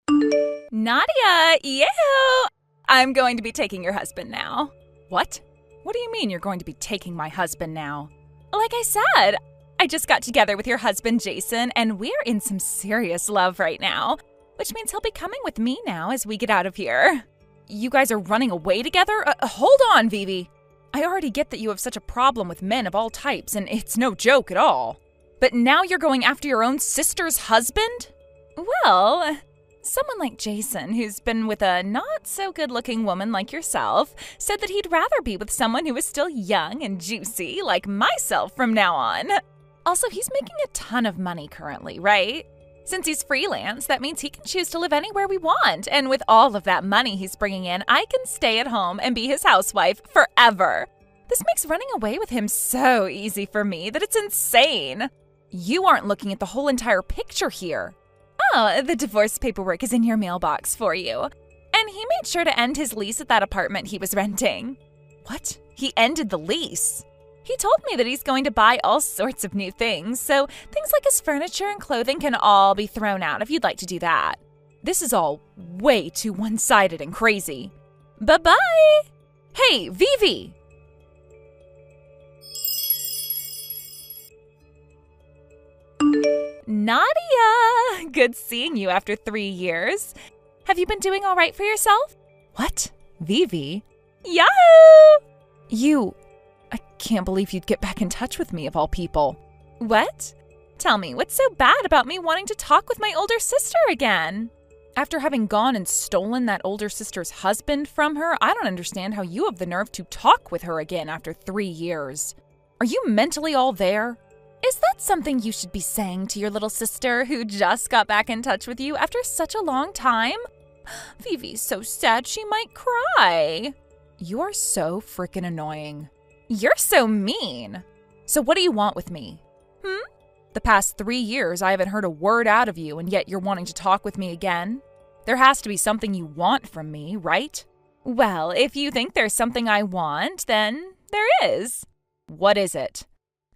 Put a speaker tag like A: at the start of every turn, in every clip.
A: Nadia, ew! I'm going to be taking your husband now.
B: What? What do you mean you're going to be taking my husband now?
A: Like I said, I just got together with your husband, Jason, and we're in some serious love right now, which means he'll be coming with me now as we get out of here.
B: You guys are running away together? Hold on, Vivi. I already get that you have such a problem with men of all types, and it's no joke at all. But now you're going after your own sister's husband?
A: Well, someone like Jason, who's been with a not-so-good-looking woman like yourself, said that he'd rather be with someone who is still young and juicy like myself from now on. Also, he's making a ton of money currently, right? Since he's freelance, that means he can choose to live anywhere we want. And with all of that money he's bringing in, I can stay at home and be his housewife forever. This makes running away with him so easy for me that it's insane.
B: You aren't looking at the whole entire picture here.
A: Oh, the divorce paperwork is in your mailbox for you. And he made sure to end his lease at that apartment he was renting.
B: What? He ended the lease?
A: He told me that he's going to buy all sorts of new things, so things like his furniture and clothing can all be thrown out if you'd like to do that.
B: This is all way too one-sided and crazy.
A: Bye-bye!
B: Hey, Vivi!
A: Nadia! Good seeing you after 3 years. Have you been doing all right for yourself?
B: What? Vivi?
A: Yahoo!
B: I can't believe you'd get back in touch with me of all people.
A: What? Tell me, what's so bad about me wanting to talk with my older sister again?
B: After having gone and stolen that older sister's husband from her, I don't understand how you have the nerve to talk with her again after 3 years. Are you mentally all there?
A: Is that something you should be saying to your little sister who just got back in touch with you after such a long time? Vivi's so sad she might cry.
B: You're so frickin' annoying.
A: You're so mean.
B: So what do you want with me? The past 3 years, I haven't heard a word out of you, and yet you're wanting to talk with me again? There has to be something you want from me, right?
A: Well, if you think there's something I want, then there is.
B: What is it?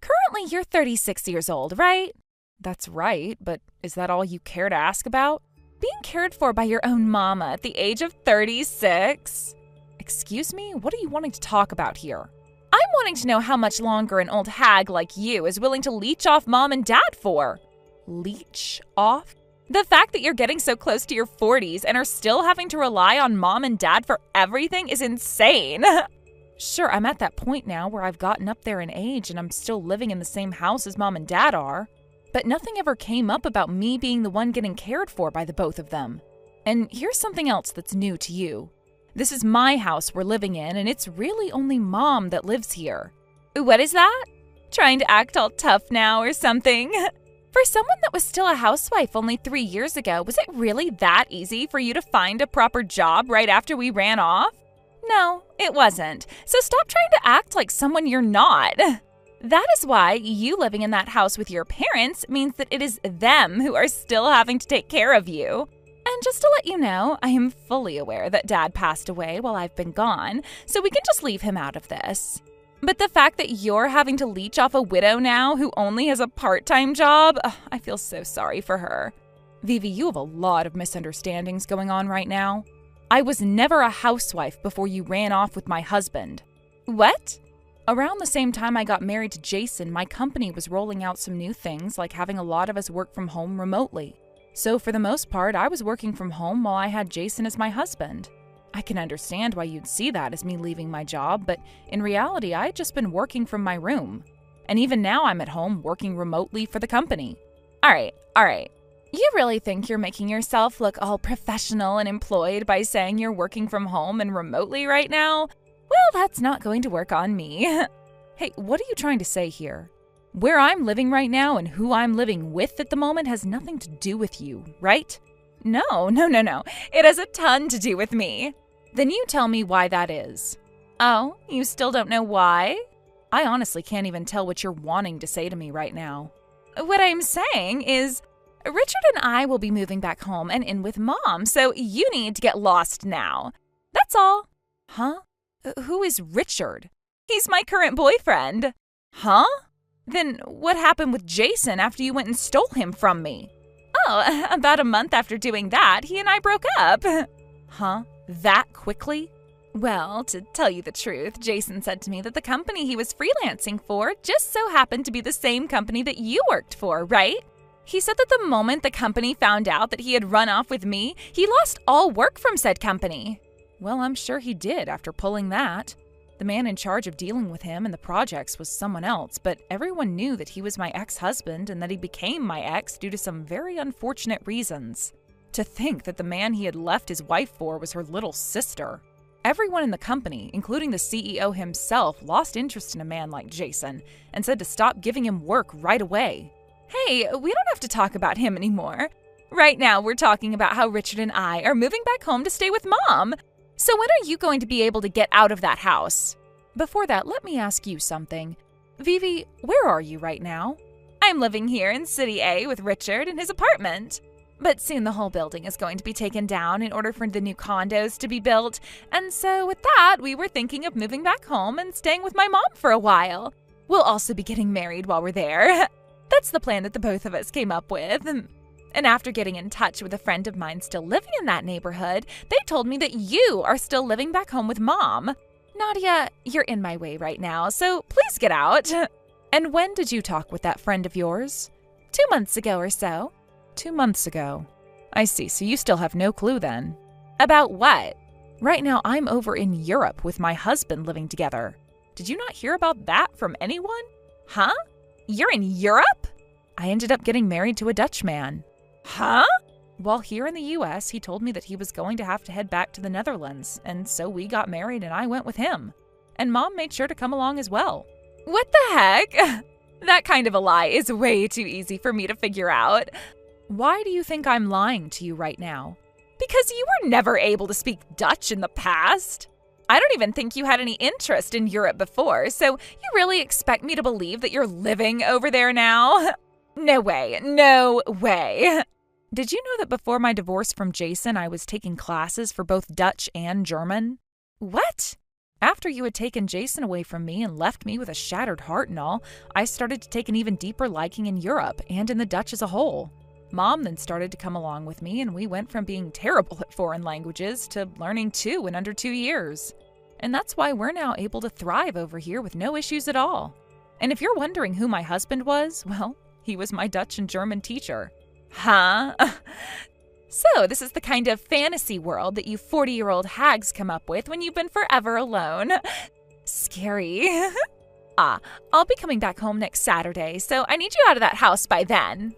A: Currently, you're 36 years old, right?
B: That's right, but is that all you care to ask about?
A: Being cared for by your own mama at the age of 36?
B: Excuse me? What are you wanting to talk about here?
A: I'm wanting to know how much longer an old hag like you is willing to leech off mom and dad for.
B: Leech off?
A: The fact that you're getting so close to your 40s and are still having to rely on mom and dad for everything is insane.
B: Sure, I'm at that point now where I've gotten up there in age and I'm still living in the same house as mom and dad are. But nothing ever came up about me being the one getting cared for by the both of them. And here's something else that's new to you. This is my house we're living in, and it's really only mom that lives here.
A: What is that? Trying to act all tough now or something? For someone that was still a housewife only 3 years ago, was it really that easy for you to find a proper job right after we ran off? No, it wasn't. So stop trying to act like someone you're not. That is why you living in that house with your parents means that it is them who are still having to take care of you. And just to let you know, I am fully aware that Dad passed away while I've been gone, so we can just leave him out of this. But the fact that you're having to leech off a widow now who only has a part-time job, I feel so sorry for her.
B: Vivi, you have a lot of misunderstandings going on right now. I was never a housewife before you ran off with my husband.
A: What?
B: Around the same time I got married to Jason, my company was rolling out some new things like having a lot of us work from home remotely. So for the most part, I was working from home while I had Jason as my husband. I can understand why you'd see that as me leaving my job, but in reality, I had just been working from my room. And even now I'm at home working remotely for the company.
A: All right. You really think you're making yourself look all professional and employed by saying you're working from home and remotely right now? Well, that's not going to work on me.
B: Hey, what are you trying to say here? Where I'm living right now and who I'm living with at the moment has nothing to do with you, right?
A: No. It has a ton to do with me.
B: Then you tell me why that is.
A: Oh, you still don't know why?
B: I honestly can't even tell what you're wanting to say to me right now.
A: What I'm saying is, Richard and I will be moving back home and in with Mom, so you need to get lost now. That's all.
B: Huh? Who is Richard?
A: He's my current boyfriend.
B: Huh? Then what happened with Jason after you went and stole him from me?
A: Oh, about a month after doing that, he and I broke up.
B: Huh? That quickly?
A: Well, to tell you the truth, Jason said to me that the company he was freelancing for just so happened to be the same company that you worked for, right? He said that the moment the company found out that he had run off with me, he lost all work from said company.
B: Well, I'm sure he did after pulling that. The man in charge of dealing with him and the projects was someone else, but everyone knew that he was my ex-husband and that he became my ex due to some very unfortunate reasons. To think that the man he had left his wife for was her little sister. Everyone in the company, including the CEO himself, lost interest in a man like Jason and said to stop giving him work right away.
A: Hey, we don't have to talk about him anymore. Right now, we're talking about how Richard and I are moving back home to stay with Mom. So when are you going to be able to get out of that house?
B: Before that, let me ask you something. Vivi, where are you right now?
A: I'm living here in City A with Richard in his apartment. But soon the whole building is going to be taken down in order for the new condos to be built. And so with that, we were thinking of moving back home and staying with my mom for a while. We'll also be getting married while we're there. That's the plan that the both of us came up with. And after getting in touch with a friend of mine still living in that neighborhood, they told me that you are still living back home with Mom. Nadia, you're in my way right now, so please get out.
B: And when did you talk with that friend of yours?
A: 2 months ago or so.
B: 2 months ago. I see, so you still have no clue then.
A: About what?
B: Right now, I'm over in Europe with my husband living together. Did you not hear about that from anyone?
A: Huh? You're in Europe?
B: I ended up getting married to a Dutch man.
A: Huh?
B: While here in the US, he told me that he was going to have to head back to the Netherlands, and so we got married and I went with him. And Mom made sure to come along as well.
A: What the heck? That kind of a lie is way too easy for me to figure out.
B: Why do you think I'm lying to you right now?
A: Because you were never able to speak Dutch in the past. I don't even think you had any interest in Europe before, so you really expect me to believe that you're living over there now? No way, no way.
B: Did you know that before my divorce from Jason, I was taking classes for both Dutch and German?
A: What?
B: After you had taken Jason away from me and left me with a shattered heart and all, I started to take an even deeper liking in Europe and in the Dutch as a whole. Mom then started to come along with me, and we went from being terrible at foreign languages to learning 2 in under 2 years. And that's why we're now able to thrive over here with no issues at all. And if you're wondering who my husband was, well, he was my Dutch and German teacher.
A: Huh? So this is the kind of fantasy world that you 40-year-old hags come up with when you've been forever alone. Scary. I'll be coming back home next Saturday, so I need you out of that house by then.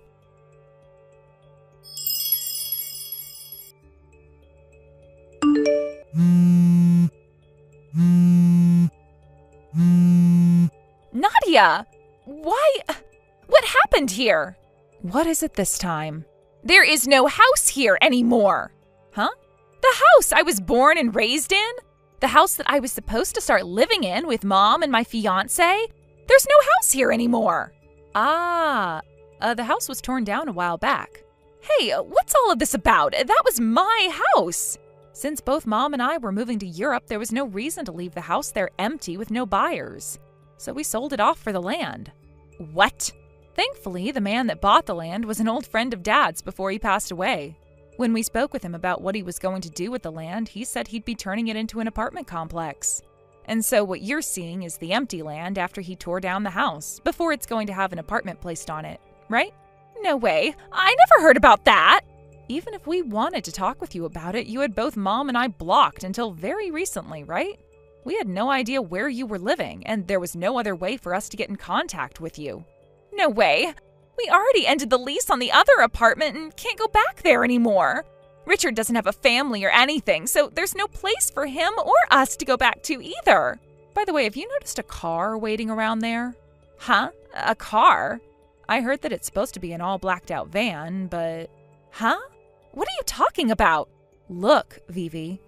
A: Nadia! Why? What happened here?
B: What is it this time?
A: There is no house here anymore.
B: Huh?
A: The house I was born and raised in? The house that I was supposed to start living in with Mom and my fiancé? There's no house here anymore.
B: The house was torn down a while back.
A: Hey, what's all of this about? That was my house.
B: Since both Mom and I were moving to Europe, there was no reason to leave the house there empty with no buyers. So we sold it off for the land.
A: What?
B: Thankfully, the man that bought the land was an old friend of Dad's before he passed away. When we spoke with him about what he was going to do with the land, he said he'd be turning it into an apartment complex. And so what you're seeing is the empty land after he tore down the house, before it's going to have an apartment placed on it, right?
A: No way. I never heard about that.
B: Even if we wanted to talk with you about it, you had both Mom and I blocked until very recently, right? We had no idea where you were living, and there was no other way for us to get in contact with you.
A: No way. We already ended the lease on the other apartment and can't go back there anymore. Richard doesn't have a family or anything, so there's no place for him or us to go back to either.
B: By the way, have you noticed a car waiting around there?
A: Huh? A car?
B: I heard that it's supposed to be an all blacked out van, but...
A: Huh? What are you talking about?
B: Look, Vivi,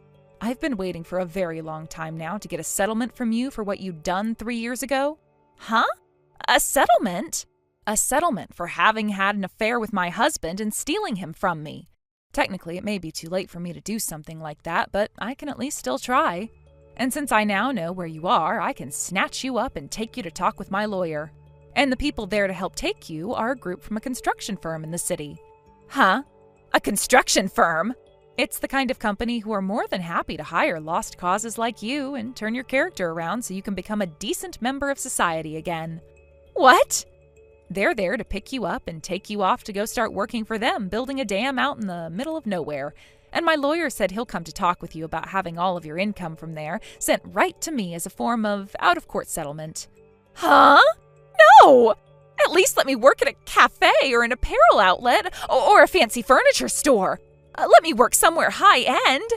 B: I've been waiting for a very long time now to get a settlement from you for what you'd done 3 years ago.
A: Huh? A settlement?
B: A settlement for having had an affair with my husband and stealing him from me. Technically, it may be too late for me to do something like that, but I can at least still try. And since I now know where you are, I can snatch you up and take you to talk with my lawyer. And the people there to help take you are a group from a construction firm in the city.
A: Huh? A construction firm?
B: It's the kind of company who are more than happy to hire lost causes like you and turn your character around so you can become a decent member of society again.
A: What?
B: They're there to pick you up and take you off to go start working for them, building a dam out in the middle of nowhere. And my lawyer said he'll come to talk with you about having all of your income from there sent right to me as a form of out-of-court settlement.
A: Huh? No! At least let me work at a cafe or an apparel outlet or a fancy furniture store. Let me work somewhere high-end.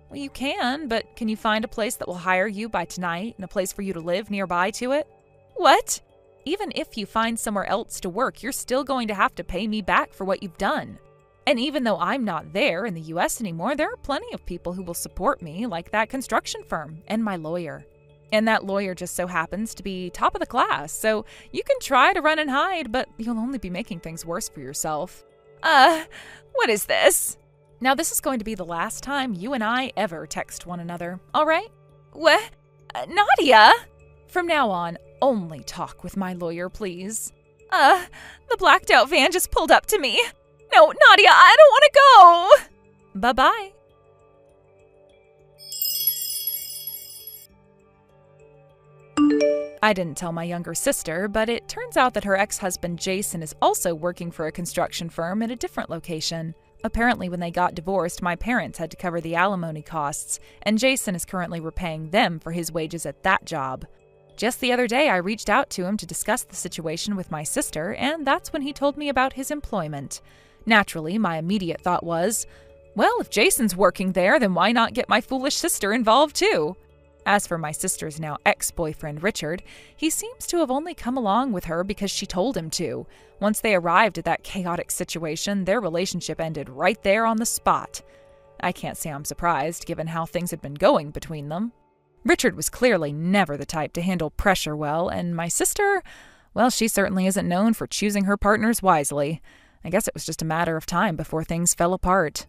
B: Well, you can, but can you find a place that will hire you by tonight and a place for you to live nearby to it?
A: What?
B: Even if you find somewhere else to work, you're still going to have to pay me back for what you've done. And even though I'm not there in the U.S. anymore, there are plenty of people who will support me, like that construction firm and my lawyer. And that lawyer just so happens to be top of the class, so you can try to run and hide, but you'll only be making things worse for yourself.
A: What is this?
B: Now, this is going to be the last time you and I ever text one another, all right?
A: What? Nadia?
B: From now on, only talk with my lawyer, please.
A: The blacked out van just pulled up to me. No, Nadia, I don't want to go.
B: Bye-bye. I didn't tell my younger sister, but it turns out that her ex-husband Jason is also working for a construction firm at a different location. Apparently, when they got divorced, my parents had to cover the alimony costs, and Jason is currently repaying them for his wages at that job. Just the other day, I reached out to him to discuss the situation with my sister, and that's when he told me about his employment. Naturally, my immediate thought was, well, if Jason's working there, then why not get my foolish sister involved too? As for my sister's now ex-boyfriend, Richard, he seems to have only come along with her because she told him to. Once they arrived at that chaotic situation, their relationship ended right there on the spot. I can't say I'm surprised, given how things had been going between them. Richard was clearly never the type to handle pressure well, and my sister, well, she certainly isn't known for choosing her partners wisely. I guess it was just a matter of time before things fell apart.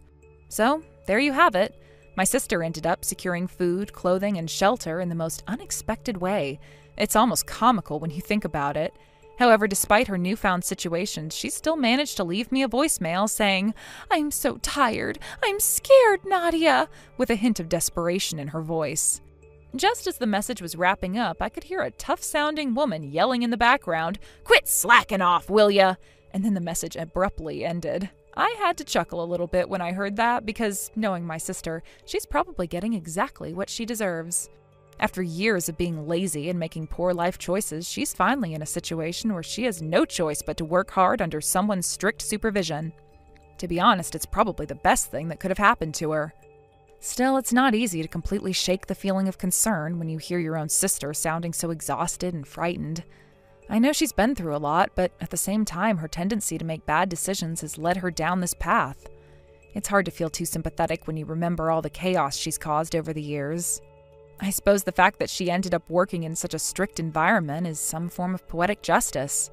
B: So, there you have it. My sister ended up securing food, clothing, and shelter in the most unexpected way. It's almost comical when you think about it. However, despite her newfound situation, she still managed to leave me a voicemail saying, "I'm so tired. I'm scared, Nadia," with a hint of desperation in her voice. Just as the message was wrapping up, I could hear a tough-sounding woman yelling in the background, "Quit slacking off, will ya?" And then the message abruptly ended. I had to chuckle a little bit when I heard that because, knowing my sister, she's probably getting exactly what she deserves. After years of being lazy and making poor life choices, she's finally in a situation where she has no choice but to work hard under someone's strict supervision. To be honest, it's probably the best thing that could have happened to her. Still, it's not easy to completely shake the feeling of concern when you hear your own sister sounding so exhausted and frightened. I know she's been through a lot, but at the same time, her tendency to make bad decisions has led her down this path. It's hard to feel too sympathetic when you remember all the chaos she's caused over the years. I suppose the fact that she ended up working in such a strict environment is some form of poetic justice.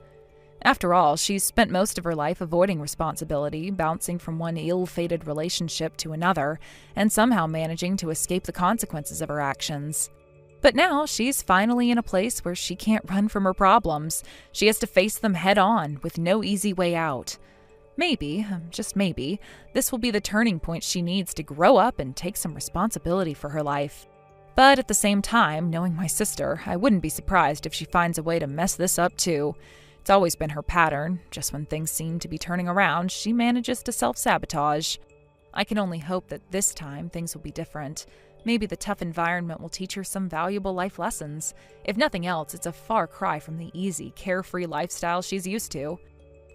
B: After all, she's spent most of her life avoiding responsibility, bouncing from one ill-fated relationship to another, and somehow managing to escape the consequences of her actions. But now she's finally in a place where she can't run from her problems. She has to face them head-on, with no easy way out. Maybe, just maybe, this will be the turning point she needs to grow up and take some responsibility for her life. But at the same time, knowing my sister, I wouldn't be surprised if she finds a way to mess this up too. It's always been her pattern. Just when things seem to be turning around, she manages to self-sabotage. I can only hope that this time things will be different. Maybe the tough environment will teach her some valuable life lessons. If nothing else, it's a far cry from the easy, carefree lifestyle she's used to.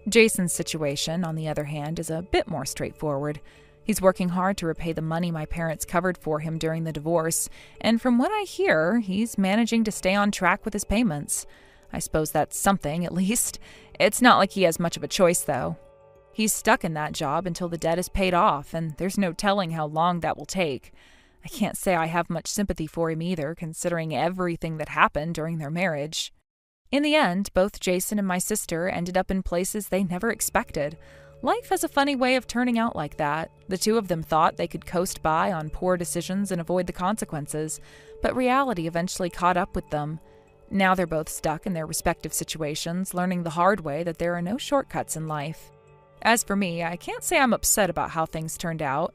B: Jason's situation, on the other hand, is a bit more straightforward. He's working hard to repay the money my parents covered for him during the divorce, and from what I hear, he's managing to stay on track with his payments. I suppose that's something, at least. It's not like he has much of a choice, though. He's stuck in that job until the debt is paid off, and there's no telling how long that will take. I can't say I have much sympathy for him either, considering everything that happened during their marriage. In the end, both Jason and my sister ended up in places they never expected. Life has a funny way of turning out like that. The two of them thought they could coast by on poor decisions and avoid the consequences, but reality eventually caught up with them. Now they're both stuck in their respective situations, learning the hard way that there are no shortcuts in life. As for me, I can't say I'm upset about how things turned out.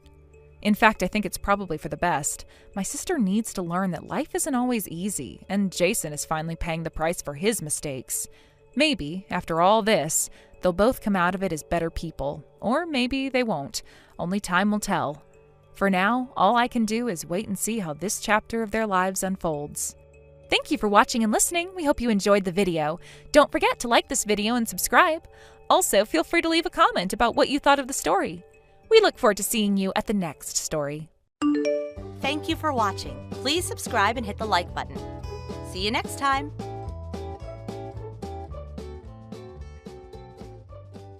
B: In fact, I think it's probably for the best. My sister needs to learn that life isn't always easy, and Jason is finally paying the price for his mistakes. Maybe, after all this, they'll both come out of it as better people. Or maybe they won't. Only time will tell. For now, all I can do is wait and see how this chapter of their lives unfolds. Thank you for watching and listening. We hope you enjoyed the video. Don't forget to like this video and subscribe. Also, feel free to leave a comment about what you thought of the story. We look forward to seeing you at the next story.
C: Thank you for watching. Please subscribe and hit the like button. See you next time.